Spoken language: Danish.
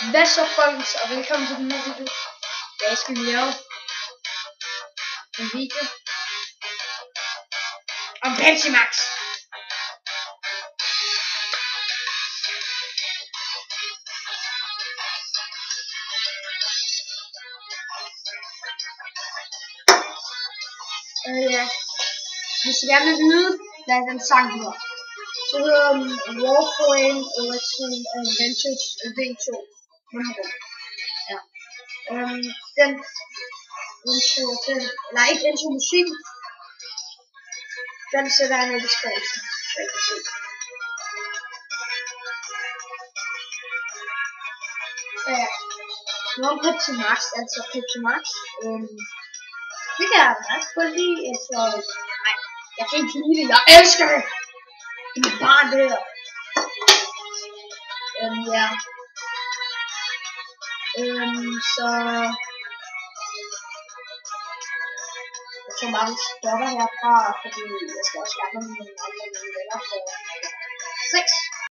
Hvad så, folkens, og velkommen til den her video. Jeg skal lave en video om Pepsi Max. Ja, hvis I gerne vil vide, hvad den sang hedder, så hedder den Warframe Election Adventures V2. Ja. Den eller ikke intro musik, den sætter jeg ned i beskrivelsen, så jeg kan se. Så ja, nu om Pepsi Max, altså Pepsi Max, det kan jeg ret godt lide, altså, nej, jeg kan ikke lide det, jeg elsker det! Det er bare det her. Ja. Så jeg tror bare, vi stopper herfra, fordi jeg skal også gerne med mine andre venner for 6.